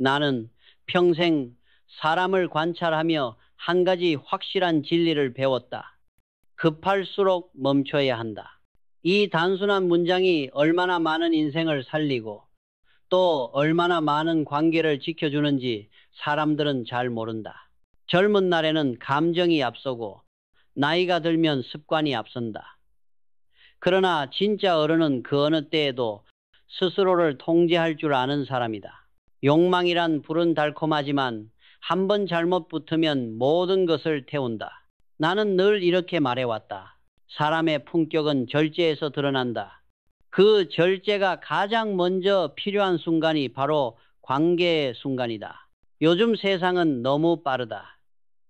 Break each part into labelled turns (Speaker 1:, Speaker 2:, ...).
Speaker 1: 나는 평생 사람을 관찰하며 한 가지 확실한 진리를 배웠다. 급할수록 멈춰야 한다. 이 단순한 문장이 얼마나 많은 인생을 살리고 또 얼마나 많은 관계를 지켜주는지 사람들은 잘 모른다. 젊은 날에는 감정이 앞서고 나이가 들면 습관이 앞선다. 그러나 진짜 어른은 그 어느 때에도 스스로를 통제할 줄 아는 사람이다. 욕망이란 불은 달콤하지만 한 번 잘못 붙으면 모든 것을 태운다. 나는 늘 이렇게 말해왔다. 사람의 품격은 절제에서 드러난다. 그 절제가 가장 먼저 필요한 순간이 바로 관계의 순간이다. 요즘 세상은 너무 빠르다.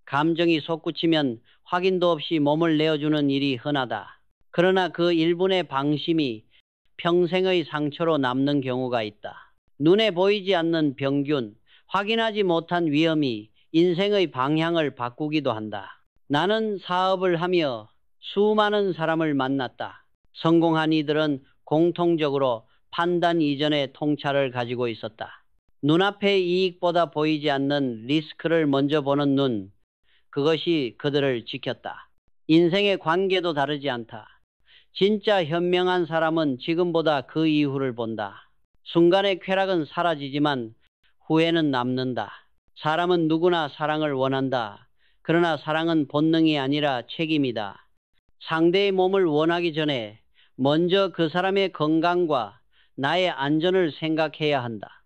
Speaker 1: 감정이 솟구치면 확인도 없이 몸을 내어주는 일이 흔하다. 그러나 그 1분의 방심이 평생의 상처로 남는 경우가 있다. 눈에 보이지 않는 병균, 확인하지 못한 위험이 인생의 방향을 바꾸기도 한다. 나는 사업을 하며 수많은 사람을 만났다. 성공한 이들은 공통적으로 판단 이전의 통찰을 가지고 있었다. 눈앞의 이익보다 보이지 않는 리스크를 먼저 보는 눈, 그것이 그들을 지켰다. 인생의 관계도 다르지 않다. 진짜 현명한 사람은 지금보다 그 이후를 본다. 순간의 쾌락은 사라지지만 후회는 남는다. 사람은 누구나 사랑을 원한다. 그러나 사랑은 본능이 아니라 책임이다. 상대의 몸을 원하기 전에 먼저 그 사람의 건강과 나의 안전을 생각해야 한다.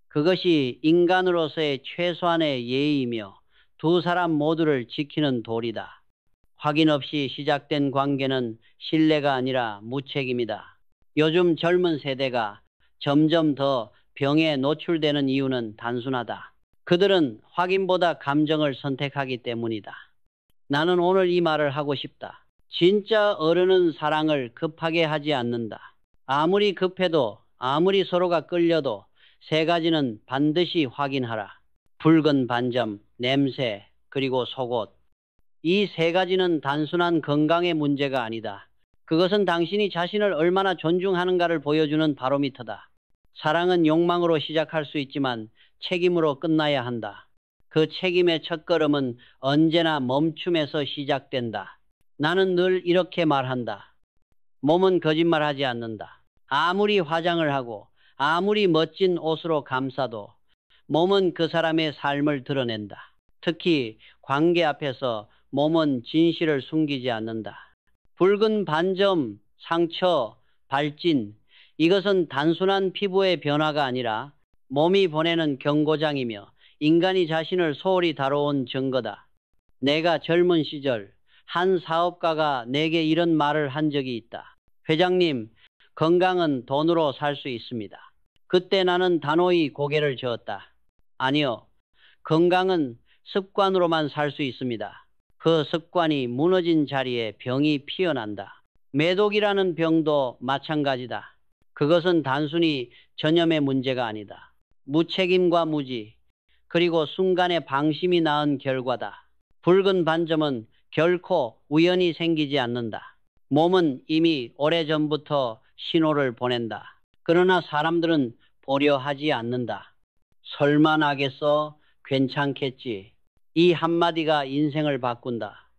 Speaker 1: 그것이 인간으로서의 최소한의 예의이며 두 사람 모두를 지키는 도리다. 확인 없이 시작된 관계는 신뢰가 아니라 무책임이다. 요즘 젊은 세대가 점점 더 병에 노출되는 이유는 단순하다. 그들은 확인보다 감정을 선택하기 때문이다. 나는 오늘 이 말을 하고 싶다. 진짜 어른은 사랑을 급하게 하지 않는다. 아무리 급해도 아무리 서로가 끌려도 세 가지는 반드시 확인하라. 붉은 반점, 냄새, 그리고 속옷. 이 세 가지는 단순한 건강의 문제가 아니다. 그것은 당신이 자신을 얼마나 존중하는가를 보여주는 바로미터다. 사랑은 욕망으로 시작할 수 있지만 책임으로 끝나야 한다. 그 책임의 첫걸음은 언제나 멈춤에서 시작된다. 나는 늘 이렇게 말한다. 몸은 거짓말하지 않는다. 아무리 화장을 하고 아무리 멋진 옷으로 감싸도 몸은 그 사람의 삶을 드러낸다. 특히 관계 앞에서 몸은 진실을 숨기지 않는다. 붉은 반점, 상처, 발진, 이것은 단순한 피부의 변화가 아니라 몸이 보내는 경고장이며 인간이 자신을 소홀히 다뤄온 증거다. 내가 젊은 시절 한 사업가가 내게 이런 말을 한 적이 있다. 회장님, 건강은 돈으로 살 수 있습니다. 그때 나는 단호히 고개를 저었다. 아니요, 건강은 습관으로만 살 수 있습니다. 그 습관이 무너진 자리에 병이 피어난다. 매독이라는 병도 마찬가지다. 그것은 단순히 전염의 문제가 아니다. 무책임과 무지, 그리고 순간의 방심이 낳은 결과다. 붉은 반점은 결코 우연히 생기지 않는다. 몸은 이미 오래전부터 신호를 보낸다. 그러나 사람들은 보려 하지 않는다. 설마 나겠어? 괜찮겠지. 이 한마디가 인생을 바꾼다.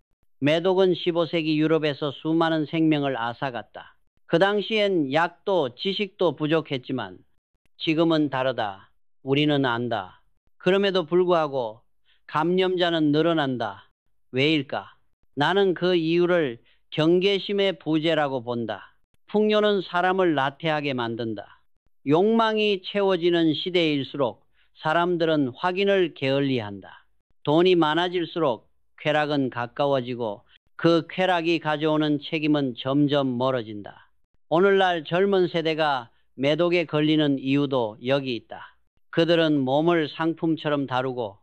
Speaker 1: 매독은 15세기 유럽에서 수많은 생명을 앗아갔다. 그 당시엔 약도 지식도 부족했지만 지금은 다르다. 우리는 안다. 그럼에도 불구하고 감염자는 늘어난다. 왜일까? 나는 그 이유를 경계심의 부재라고 본다. 풍요는 사람을 나태하게 만든다. 욕망이 채워지는 시대일수록 사람들은 확인을 게을리한다. 돈이 많아질수록 쾌락은 가까워지고 그 쾌락이 가져오는 책임은 점점 멀어진다. 오늘날 젊은 세대가 매독에 걸리는 이유도 여기 있다. 그들은 몸을 상품처럼 다루고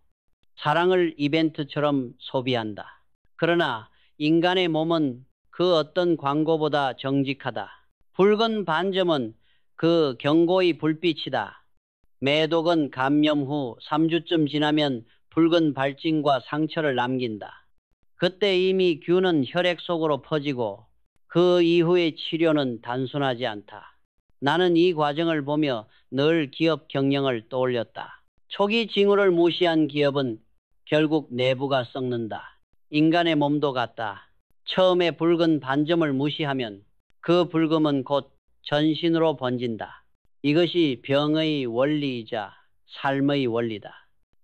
Speaker 1: 사랑을 이벤트처럼 소비한다. 그러나 인간의 몸은 그 어떤 광고보다 정직하다. 붉은 반점은 그 경고의 불빛이다. 매독은 감염 후 3주쯤 지나면 붉은 발진과 상처를 남긴다. 그때 이미 균은 혈액 속으로 퍼지고 그 이후의 치료는 단순하지 않다. 나는 이 과정을 보며 늘 기업 경영을 떠올렸다. 초기 징후를 무시한 기업은 결국 내부가 썩는다. 인간의 몸도 같다. 처음에 붉은 반점을 무시하면 그 붉음은 곧 전신으로 번진다. 이것이 병의 원리이자 삶의 원리다.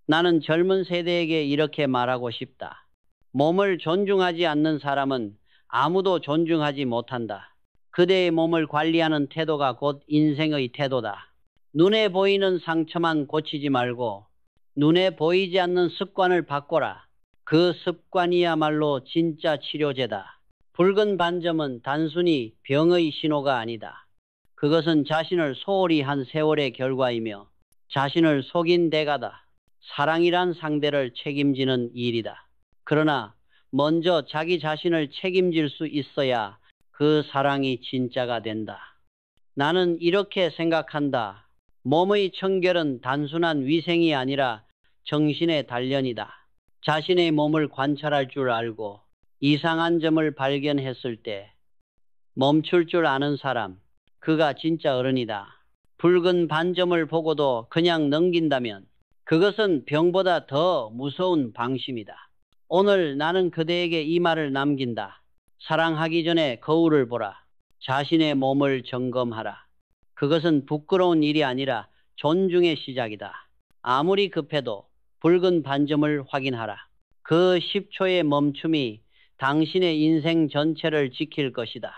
Speaker 1: 나는 젊은 세대에게 이렇게 말하고 싶다. 몸을 존중하지 않는 사람은 아무도 존중하지 못한다. 그대의 몸을 관리하는 태도가 곧 인생의 태도다. 눈에 보이는 상처만 고치지 말고 눈에 보이지 않는 습관을 바꿔라. 그 습관이야말로 진짜 치료제다. 붉은 반점은 단순히 병의 신호가 아니다. 그것은 자신을 소홀히 한 세월의 결과이며 자신을 속인 대가다. 사랑이란 상대를 책임지는 일이다. 그러나 먼저 자기 자신을 책임질 수 있어야 그 사랑이 진짜가 된다. 나는 이렇게 생각한다. 몸의 청결은 단순한 위생이 아니라 정신의 단련이다. 자신의 몸을 관찰할 줄 알고 이상한 점을 발견했을 때 멈출 줄 아는 사람, 그가 진짜 어른이다. 붉은 반점을 보고도 그냥 넘긴다면 그것은 병보다 더 무서운 방심이다. 오늘 나는 그대에게 이 말을 남긴다. 사랑하기 전에 거울을 보라. 자신의 몸을 점검하라. 그것은 부끄러운 일이 아니라 존중의 시작이다. 아무리 급해도 붉은 반점을 확인하라. 그 10초의 멈춤이 당신의 인생 전체를 지킬 것이다.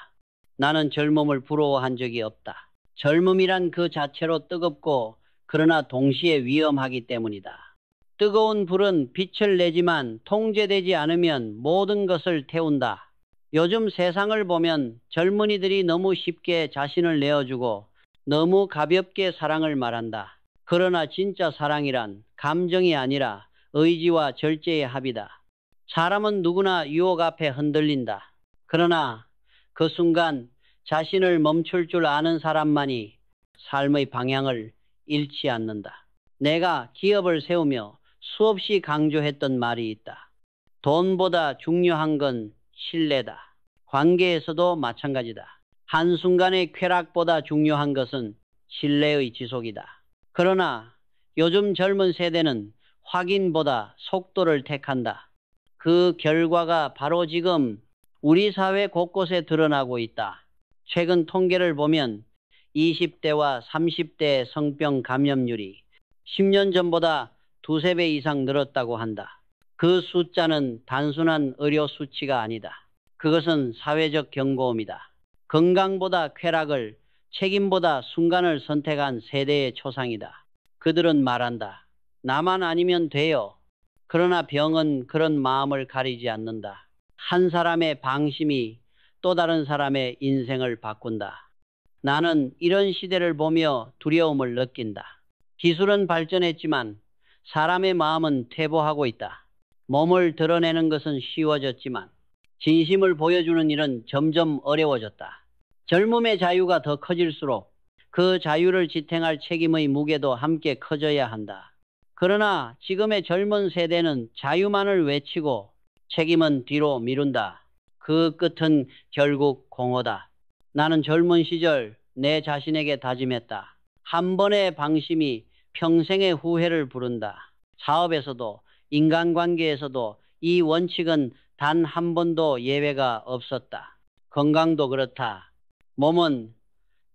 Speaker 1: 나는 젊음을 부러워한 적이 없다. 젊음이란 그 자체로 뜨겁고 그러나 동시에 위험하기 때문이다. 뜨거운 불은 빛을 내지만 통제되지 않으면 모든 것을 태운다. 요즘 세상을 보면 젊은이들이 너무 쉽게 자신을 내어주고 너무 가볍게 사랑을 말한다. 그러나 진짜 사랑이란 감정이 아니라 의지와 절제의 합이다. 사람은 누구나 유혹 앞에 흔들린다. 그러나 그 순간 자신을 멈출 줄 아는 사람만이 삶의 방향을 잃지 않는다. 내가 기업을 세우며 수없이 강조했던 말이 있다. 돈보다 중요한 건 신뢰다. 관계에서도 마찬가지다. 한순간의 쾌락보다 중요한 것은 신뢰의 지속이다. 그러나 요즘 젊은 세대는 확인보다 속도를 택한다. 그 결과가 바로 지금 우리 사회 곳곳에 드러나고 있다. 최근 통계를 보면 20대와 30대의 성병 감염률이 10년 전보다 두세 배 이상 늘었다고 한다. 그 숫자는 단순한 의료 수치가 아니다. 그것은 사회적 경고음이다. 건강보다 쾌락을, 책임보다 순간을 선택한 세대의 초상이다. 그들은 말한다. 나만 아니면 돼요. 그러나 병은 그런 마음을 가리지 않는다. 한 사람의 방심이 또 다른 사람의 인생을 바꾼다. 나는 이런 시대를 보며 두려움을 느낀다. 기술은 발전했지만 사람의 마음은 퇴보하고 있다. 몸을 드러내는 것은 쉬워졌지만 진심을 보여주는 일은 점점 어려워졌다. 젊음의 자유가 더 커질수록 그 자유를 지탱할 책임의 무게도 함께 커져야 한다. 그러나 지금의 젊은 세대는 자유만을 외치고 책임은 뒤로 미룬다. 그 끝은 결국 공허다. 나는 젊은 시절 내 자신에게 다짐했다. 한 번의 방심이 평생의 후회를 부른다. 사업에서도 인간관계에서도 이 원칙은 단 한 번도 예외가 없었다. 건강도 그렇다. 몸은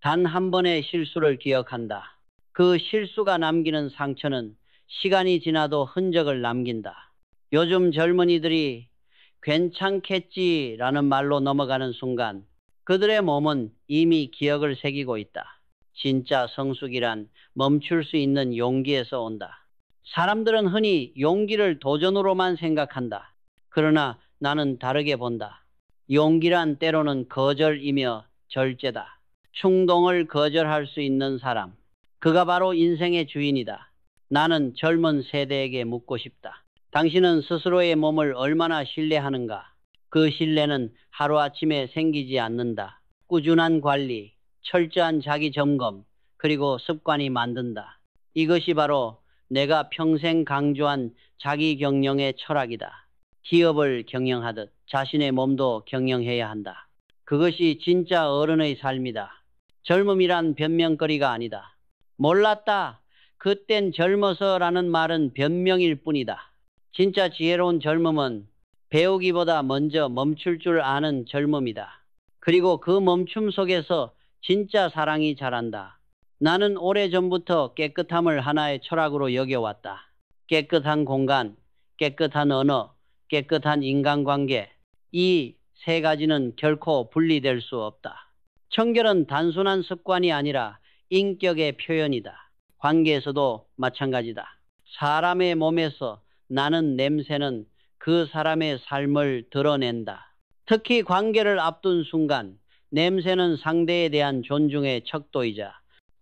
Speaker 1: 단 한 번의 실수를 기억한다. 그 실수가 남기는 상처는 시간이 지나도 흔적을 남긴다. 요즘 젊은이들이 괜찮겠지라는 말로 넘어가는 순간 그들의 몸은 이미 기억을 새기고 있다. 진짜 성숙이란 멈출 수 있는 용기에서 온다. 사람들은 흔히 용기를 도전으로만 생각한다. 그러나 나는 다르게 본다. 용기란 때로는 거절이며 절제다. 충동을 거절할 수 있는 사람, 그가 바로 인생의 주인이다. 나는 젊은 세대에게 묻고 싶다. 당신은 스스로의 몸을 얼마나 신뢰하는가? 그 신뢰는 하루아침에 생기지 않는다. 꾸준한 관리, 철저한 자기 점검, 그리고 습관이 만든다. 이것이 바로 내가 평생 강조한 자기 경영의 철학이다. 기업을 경영하듯 자신의 몸도 경영해야 한다. 그것이 진짜 어른의 삶이다. 젊음이란 변명거리가 아니다. 몰랐다. 그땐 젊어서라는 말은 변명일 뿐이다. 진짜 지혜로운 젊음은 배우기보다 먼저 멈출 줄 아는 젊음이다. 그리고 그 멈춤 속에서 진짜 사랑이 자란다. 나는 오래전부터 깨끗함을 하나의 철학으로 여겨왔다. 깨끗한 공간, 깨끗한 언어, 깨끗한 인간관계. 이 세 가지는 결코 분리될 수 없다. 청결은 단순한 습관이 아니라 인격의 표현이다. 관계에서도 마찬가지다. 사람의 몸에서 나는 냄새는 그 사람의 삶을 드러낸다. 특히 관계를 앞둔 순간 냄새는 상대에 대한 존중의 척도이자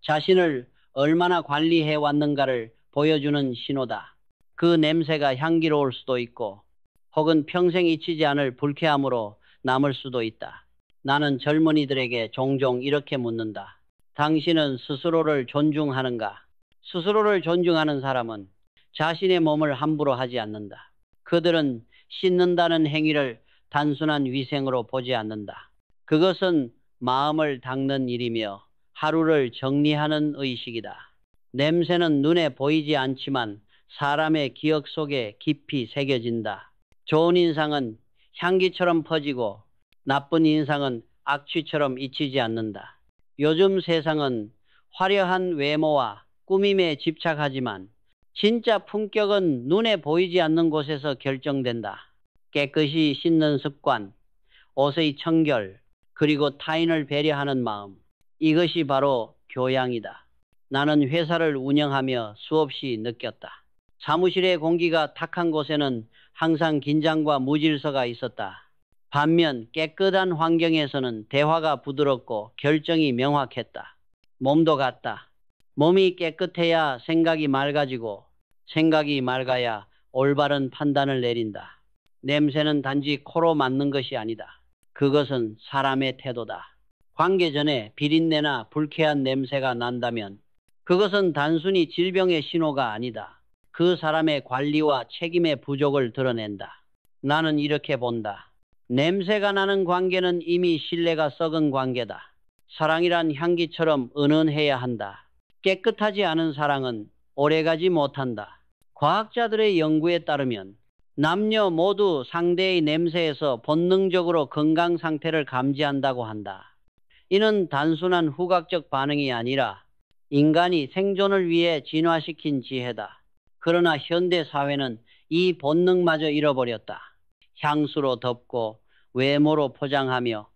Speaker 1: 자신을 얼마나 관리해 왔는가를 보여주는 신호다. 그 냄새가 향기로울 수도 있고 혹은 평생 잊히지 않을 불쾌함으로 남을 수도 있다. 나는 젊은이들에게 종종 이렇게 묻는다. 당신은 스스로를 존중하는가? 스스로를 존중하는 사람은 자신의 몸을 함부로 하지 않는다. 그들은 씻는다는 행위를 단순한 위생으로 보지 않는다. 그것은 마음을 닦는 일이며 하루를 정리하는 의식이다. 냄새는 눈에 보이지 않지만 사람의 기억 속에 깊이 새겨진다. 좋은 인상은 향기처럼 퍼지고 나쁜 인상은 악취처럼 잊히지 않는다. 요즘 세상은 화려한 외모와 꾸밈에 집착하지만 진짜 품격은 눈에 보이지 않는 곳에서 결정된다. 깨끗이 씻는 습관, 옷의 청결, 그리고 타인을 배려하는 마음. 이것이 바로 교양이다. 나는 회사를 운영하며 수없이 느꼈다. 사무실의 공기가 탁한 곳에는 항상 긴장과 무질서가 있었다. 반면 깨끗한 환경에서는 대화가 부드럽고 결정이 명확했다. 몸도 같다. 몸이 깨끗해야 생각이 맑아지고 생각이 맑아야 올바른 판단을 내린다. 냄새는 단지 코로 맡는 것이 아니다. 그것은 사람의 태도다. 관계 전에 비린내나 불쾌한 냄새가 난다면 그것은 단순히 질병의 신호가 아니다. 그 사람의 관리와 책임의 부족을 드러낸다. 나는 이렇게 본다. 냄새가 나는 관계는 이미 신뢰가 썩은 관계다. 사랑이란 향기처럼 은은해야 한다. 깨끗하지 않은 사랑은 오래가지 못한다. 과학자들의 연구에 따르면 남녀 모두 상대의 냄새에서 본능적으로 건강 상태를 감지한다고 한다. 이는 단순한 후각적 반응이 아니라 인간이 생존을 위해 진화시킨 지혜다. 그러나 현대 사회는 이 본능마저 잃어버렸다. 향수로 덮고 외모로 포장하며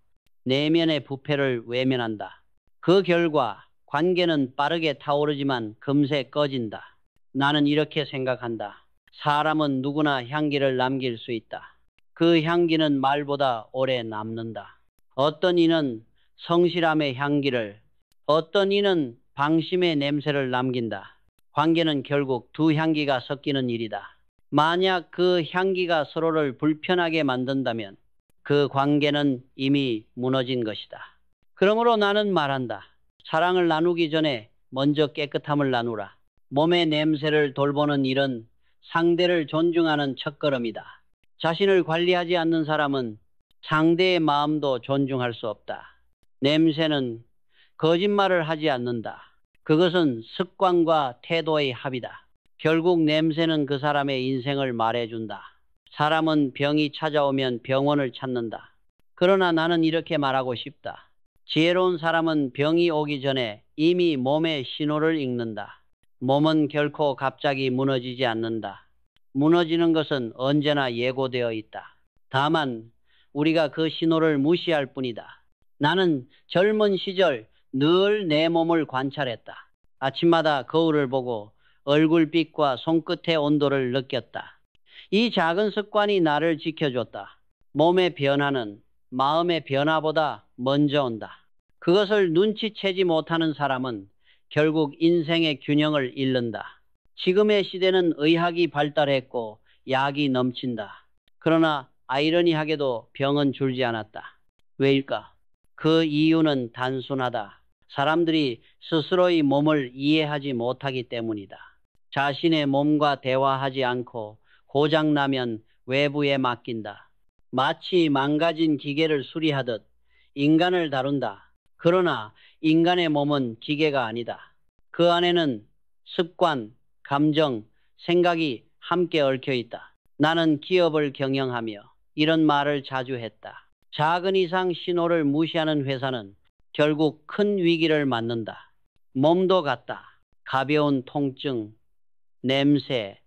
Speaker 1: 내면의 부패를 외면한다. 그 결과 관계는 빠르게 타오르지만 금세 꺼진다. 나는 이렇게 생각한다. 사람은 누구나 향기를 남길 수 있다. 그 향기는 말보다 오래 남는다. 어떤 이는 성실함의 향기를, 어떤 이는 방심의 냄새를 남긴다. 관계는 결국 두 향기가 섞이는 일이다. 만약 그 향기가 서로를 불편하게 만든다면 그 관계는 이미 무너진 것이다. 그러므로 나는 말한다. 사랑을 나누기 전에 먼저 깨끗함을 나누라. 몸의 냄새를 돌보는 일은 상대를 존중하는 첫걸음이다. 자신을 관리하지 않는 사람은 상대의 마음도 존중할 수 없다. 냄새는 거짓말을 하지 않는다. 그것은 습관과 태도의 합이다. 결국 냄새는 그 사람의 인생을 말해준다. 사람은 병이 찾아오면 병원을 찾는다. 그러나 나는 이렇게 말하고 싶다. 지혜로운 사람은 병이 오기 전에 이미 몸의 신호를 읽는다. 몸은 결코 갑자기 무너지지 않는다. 무너지는 것은 언제나 예고되어 있다. 다만 우리가 그 신호를 무시할 뿐이다. 나는 젊은 시절 늘 내 몸을 관찰했다. 아침마다 거울을 보고 얼굴빛과 손끝의 온도를 느꼈다. 이 작은 습관이 나를 지켜줬다. 몸의 변화는 마음의 변화보다 먼저 온다. 그것을 눈치채지 못하는 사람은 결국 인생의 균형을 잃는다. 지금의 시대는 의학이 발달했고 약이 넘친다. 그러나 아이러니하게도 병은 줄지 않았다. 왜일까? 그 이유는 단순하다. 사람들이 스스로의 몸을 이해하지 못하기 때문이다. 자신의 몸과 대화하지 않고 고장나면 외부에 맡긴다. 마치 망가진 기계를 수리하듯 인간을 다룬다. 그러나 인간의 몸은 기계가 아니다. 그 안에는 습관, 감정, 생각이 함께 얽혀 있다. 나는 기업을 경영하며 이런 말을 자주 했다. 작은 이상 신호를 무시하는 회사는 결국 큰 위기를 맞는다. 몸도 같다. 가벼운 통증, 냄새,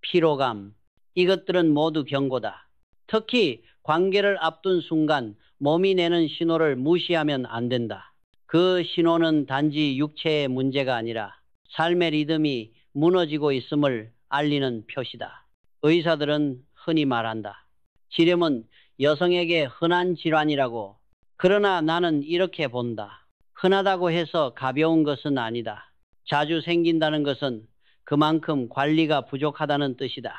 Speaker 1: 피로감, 이것들은 모두 경고다. 특히 관계를 앞둔 순간 몸이 내는 신호를 무시하면 안 된다. 그 신호는 단지 육체의 문제가 아니라 삶의 리듬이 무너지고 있음을 알리는 표시다. 의사들은 흔히 말한다. 지렴은 여성에게 흔한 질환이라고. 그러나 나는 이렇게 본다. 흔하다고 해서 가벼운 것은 아니다. 자주 생긴다는 것은 그만큼 관리가 부족하다는 뜻이다.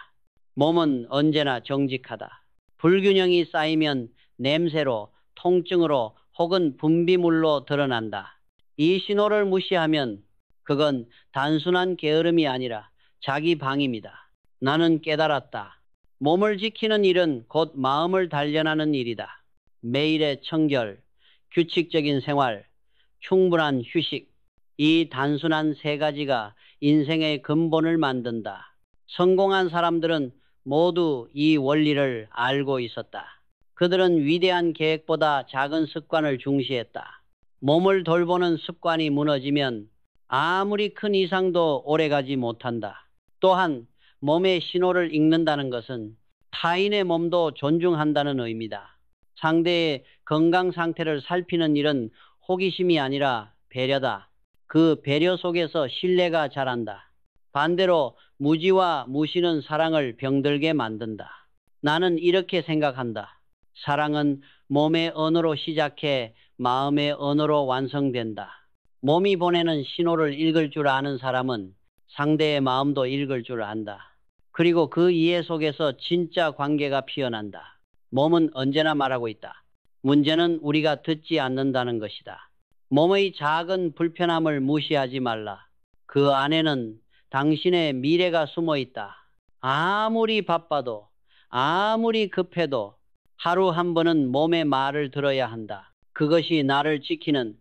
Speaker 1: 몸은 언제나 정직하다. 불균형이 쌓이면 냄새로, 통증으로 혹은 분비물로 드러난다. 이 신호를 무시하면 그건 단순한 게으름이 아니라 자기 방임이다. 나는 깨달았다. 몸을 지키는 일은 곧 마음을 단련하는 일이다. 매일의 청결, 규칙적인 생활, 충분한 휴식, 이 단순한 세 가지가 인생의 근본을 만든다. 성공한 사람들은 모두 이 원리를 알고 있었다. 그들은 위대한 계획보다 작은 습관을 중시했다. 몸을 돌보는 습관이 무너지면 아무리 큰 이상도 오래가지 못한다. 또한 몸의 신호를 읽는다는 것은 타인의 몸도 존중한다는 의미다. 상대의 건강 상태를 살피는 일은 호기심이 아니라 배려다. 그 배려 속에서 신뢰가 자란다. 반대로 무지와 무시는 사랑을 병들게 만든다. 나는 이렇게 생각한다. 사랑은 몸의 언어로 시작해 마음의 언어로 완성된다. 몸이 보내는 신호를 읽을 줄 아는 사람은 상대의 마음도 읽을 줄 안다. 그리고 그 이해 속에서 진짜 관계가 피어난다. 몸은 언제나 말하고 있다. 문제는 우리가 듣지 않는다는 것이다. 몸의 작은 불편함을 무시하지 말라. 그 안에는 당신의 미래가 숨어 있다. 아무리 바빠도, 아무리 급해도 하루 한 번은 몸의 말을 들어야 한다. 그것이 나를 지키는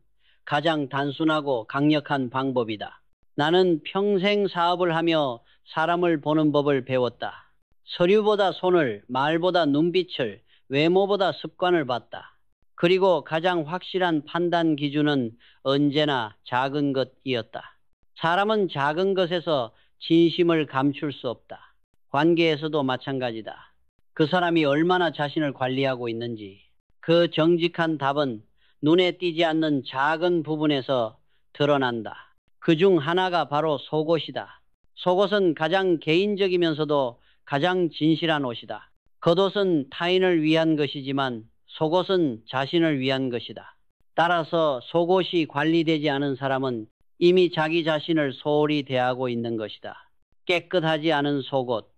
Speaker 1: 가장 단순하고 강력한 방법이다. 나는 평생 사업을 하며 사람을 보는 법을 배웠다. 서류보다 손을, 말보다 눈빛을, 외모보다 습관을 봤다. 그리고 가장 확실한 판단 기준은 언제나 작은 것이었다. 사람은 작은 것에서 진심을 감출 수 없다. 관계에서도 마찬가지다. 그 사람이 얼마나 자신을 관리하고 있는지, 그 정직한 답은 눈에 띄지 않는 작은 부분에서 드러난다. 그중 하나가 바로 속옷이다. 속옷은 가장 개인적이면서도 가장 진실한 옷이다. 겉옷은 타인을 위한 것이지만 속옷은 자신을 위한 것이다. 따라서 속옷이 관리되지 않은 사람은 이미 자기 자신을 소홀히 대하고 있는 것이다. 깨끗하지 않은 속옷,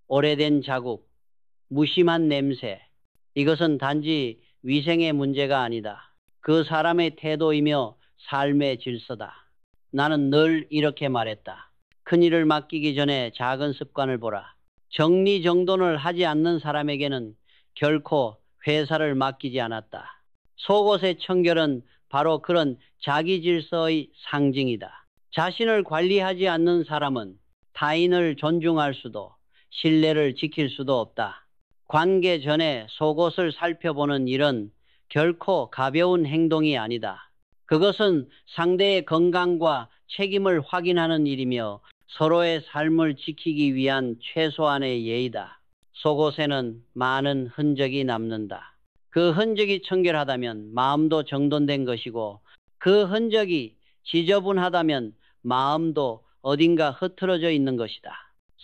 Speaker 1: 오래된 자국, 무심한 냄새, 이것은 단지 위생의 문제가 아니다. 그 사람의 태도이며 삶의 질서다. 나는 늘 이렇게 말했다. 큰일을 맡기기 전에 작은 습관을 보라. 정리정돈을 하지 않는 사람에게는 결코 회사를 맡기지 않았다. 속옷의 청결은 바로 그런 자기 질서의 상징이다. 자신을 관리하지 않는 사람은 타인을 존중할 수도 신뢰를 지킬 수도 없다. 관계 전에 속옷을 살펴보는 일은 결코 가벼운 행동이 아니다. 그것은 상대의 건강과 책임을 확인하는 일이며 서로의 삶을 지키기 위한 최소한의 예의다. 속옷에는 많은 흔적이 남는다. 그 흔적이 청결하다면 마음도 정돈된 것이고 그 흔적이 지저분하다면 마음도 어딘가 흐트러져 있는 것이다.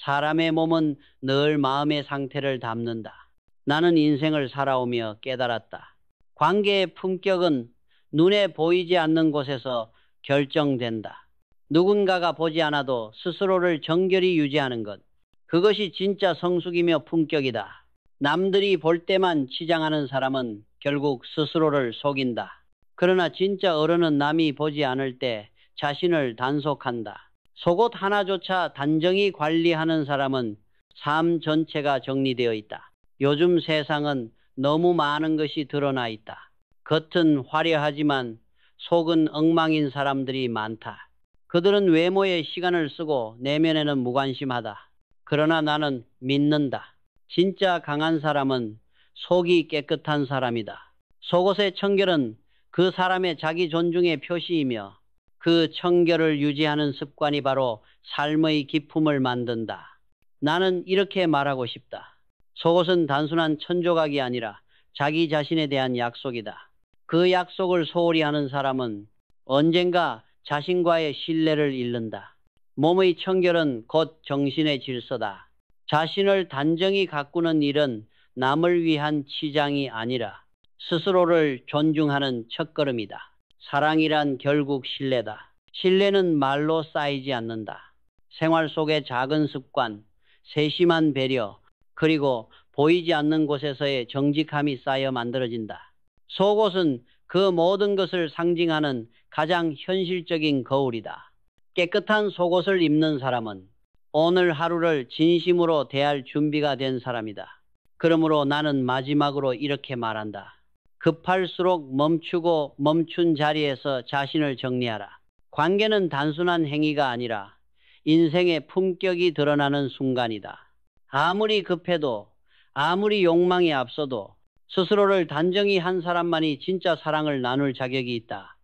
Speaker 1: 사람의 몸은 늘 마음의 상태를 담는다. 나는 인생을 살아오며 깨달았다. 관계의 품격은 눈에 보이지 않는 곳에서 결정된다. 누군가가 보지 않아도 스스로를 정결히 유지하는 것. 그것이 진짜 성숙이며 품격이다. 남들이 볼 때만 치장하는 사람은 결국 스스로를 속인다. 그러나 진짜 어른은 남이 보지 않을 때 자신을 단속한다. 속옷 하나조차 단정히 관리하는 사람은 삶 전체가 정리되어 있다. 요즘 세상은 너무 많은 것이 드러나 있다. 겉은 화려하지만 속은 엉망인 사람들이 많다. 그들은 외모에 시간을 쓰고 내면에는 무관심하다. 그러나 나는 믿는다. 진짜 강한 사람은 속이 깨끗한 사람이다. 속옷의 청결은 그 사람의 자기 존중의 표시이며 그 청결을 유지하는 습관이 바로 삶의 기품을 만든다. 나는 이렇게 말하고 싶다. 속옷은 단순한 천조각이 아니라 자기 자신에 대한 약속이다. 그 약속을 소홀히 하는 사람은 언젠가 자신과의 신뢰를 잃는다. 몸의 청결은 곧 정신의 질서다. 자신을 단정히 가꾸는 일은 남을 위한 치장이 아니라 스스로를 존중하는 첫걸음이다. 사랑이란 결국 신뢰다. 신뢰는 말로 쌓이지 않는다. 생활 속의 작은 습관, 세심한 배려, 그리고 보이지 않는 곳에서의 정직함이 쌓여 만들어진다. 속옷은 그 모든 것을 상징하는 가장 현실적인 거울이다. 깨끗한 속옷을 입는 사람은 오늘 하루를 진심으로 대할 준비가 된 사람이다. 그러므로 나는 마지막으로 이렇게 말한다. 급할수록 멈추고 멈춘 자리에서 자신을 정리하라. 관계는 단순한 행위가 아니라 인생의 품격이 드러나는 순간이다. 아무리 급해도, 아무리 욕망이 앞서도 스스로를 단정히 한 사람만이 진짜 사랑을 나눌 자격이 있다.